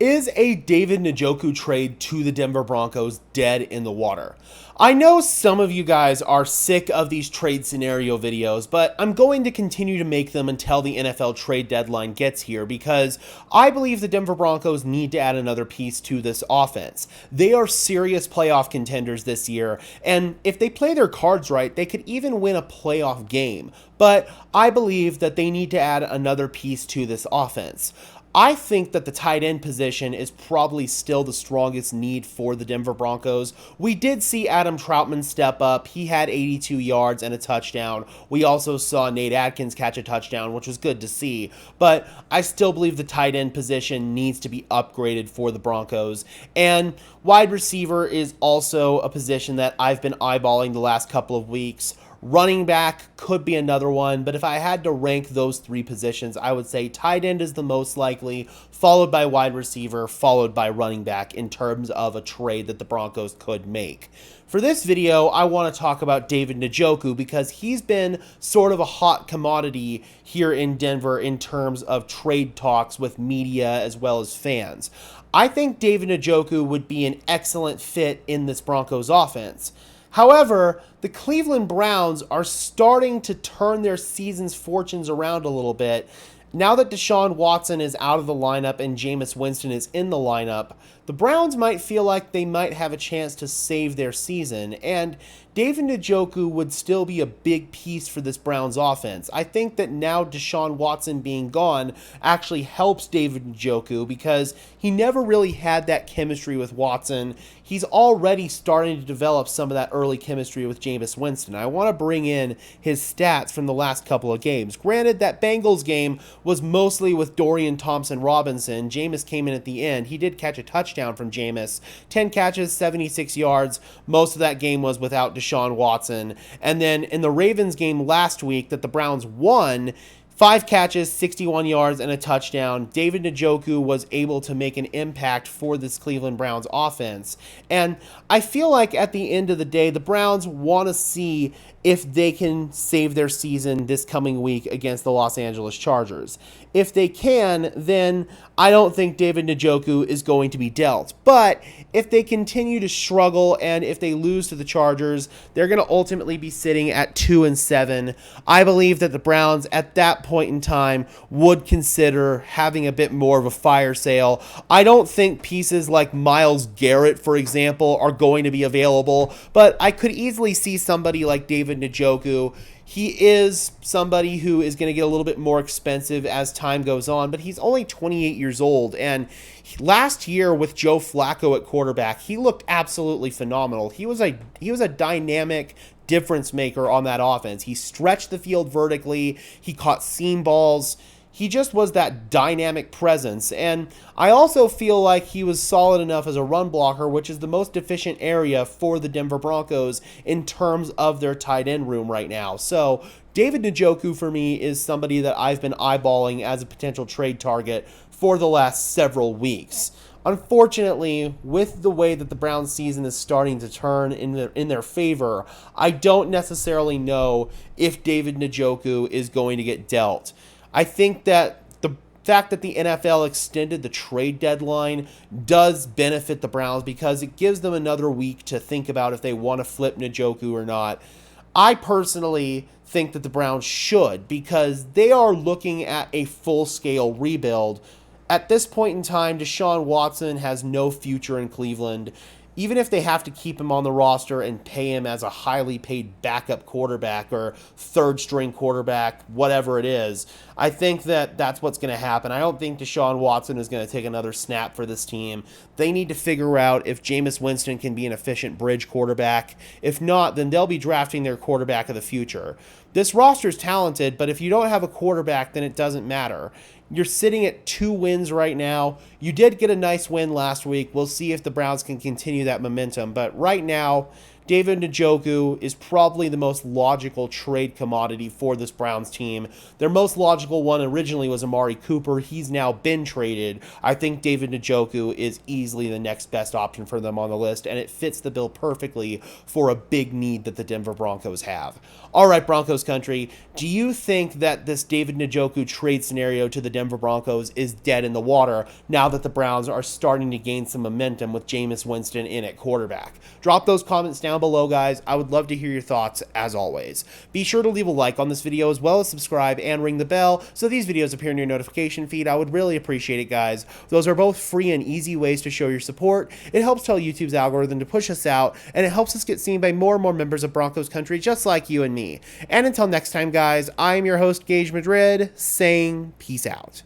Is a David Njoku trade to the Denver Broncos dead in the water? I know some of you guys are sick of these trade scenario videos, but I'm going to continue to make them until the NFL trade deadline gets here because I believe the Denver Broncos need to add another piece to this offense. They are serious playoff contenders this year, and if they play their cards right, they could even win a playoff game. But I believe that they need to add another piece to this offense. I think that the tight end position is probably still the strongest need for the Denver Broncos. We did see Adam Troutman step up. He had 82 yards and a touchdown. We also saw Nate Adkins catch a touchdown, which was good to see. But I still believe the tight end position needs to be upgraded for the Broncos. And wide receiver is also a position that I've been eyeballing the last couple of weeks. Running back could be another one, but if I had to rank those three positions, I would say tight end is the most likely, followed by wide receiver, followed by running back in terms of a trade that the Broncos could make. For this video, I want to talk about David Njoku because he's been sort of a hot commodity here in Denver in terms of trade talks with media as well as fans. I think David Njoku would be an excellent fit in this Broncos offense. However, the Cleveland Browns are starting to turn their season's fortunes around a little bit. Now that Deshaun Watson is out of the lineup and Jameis Winston is in the lineup, the Browns might feel like they might have a chance to save their season, and David Njoku would still be a big piece for this Browns offense. I think that now Deshaun Watson being gone actually helps David Njoku because he never really had that chemistry with Watson. He's already starting to develop some of that early chemistry with Jameis Winston. I want to bring in his stats from the last couple of games. Granted, that Bengals game was mostly with Dorian Thompson-Robinson. Jameis came in at the end. He did catch a touchdown from Jameis. 10 catches, 76 yards. Most of that game was without Deshaun Watson. And then in the Ravens game last week that the Browns won, 5 catches, 61 yards, and a touchdown. David Njoku was able to make an impact for this Cleveland Browns offense. And I feel like at the end of the day, the Browns want to see if they can save their season this coming week against the Los Angeles Chargers. If they can, then I don't think David Njoku is going to be dealt. But if they continue to struggle and if they lose to the Chargers, they're going to ultimately be sitting at 2-7. I believe that the Browns at that point in time would consider having a bit more of a fire sale. I don't think pieces like Myles Garrett, for example, are going to be available, but I could easily see somebody like David Njoku. He is somebody who is going to get a little bit more expensive as time goes on, but he's only 28 years old, and last year with Joe Flacco at quarterback, he looked absolutely phenomenal. He was a dynamic difference maker on that offense. He stretched the field vertically, he caught seam balls. He just was that dynamic presence, and I also feel like he was solid enough as a run blocker, which is the most deficient area for the Denver Broncos in terms of their tight end room right now. So David Njoku for me is somebody that I've been eyeballing as a potential trade target for the last several weeks. Unfortunately, with the way that the Browns season is starting to turn in their favor, I don't necessarily know if David Njoku is going to get dealt. I think that the fact that the NFL extended the trade deadline does benefit the Browns because it gives them another week to think about if they want to flip Njoku or not. I personally think that the Browns should because they are looking at a full-scale rebuild. At this point in time, Deshaun Watson has no future in Cleveland. Even if they have to keep him on the roster and pay him as a highly paid backup quarterback or third-string quarterback, whatever it is, I think that that's what's going to happen. I don't think Deshaun Watson is going to take another snap for this team. They need to figure out if Jameis Winston can be an efficient bridge quarterback. If not, then they'll be drafting their quarterback of the future. This roster is talented, but if you don't have a quarterback, then it doesn't matter. You're sitting at 2 wins right now. You did get a nice win last week. We'll see if the Browns can continue that momentum. But right now, David Njoku is probably the most logical trade commodity for this Browns team. Their most logical one originally was Amari Cooper. He's now been traded. I think David Njoku is easily the next best option for them on the list, and it fits the bill perfectly for a big need that the Denver Broncos have. All right, Broncos country, do you think that this David Njoku trade scenario to the Denver Broncos is dead in the water now that the Browns are starting to gain some momentum with Jameis Winston in at quarterback? Drop those comments down below, guys. I would love to hear your thoughts as always. Be sure to leave a like on this video as well as subscribe and ring the bell so these videos appear in your notification feed. I would really appreciate it, guys. Those are both free and easy ways to show your support. It helps tell YouTube's algorithm to push us out, and it helps us get seen by more and more members of Broncos country just like you and me. And until next time, guys, I am your host, Gage Madrid, saying peace out.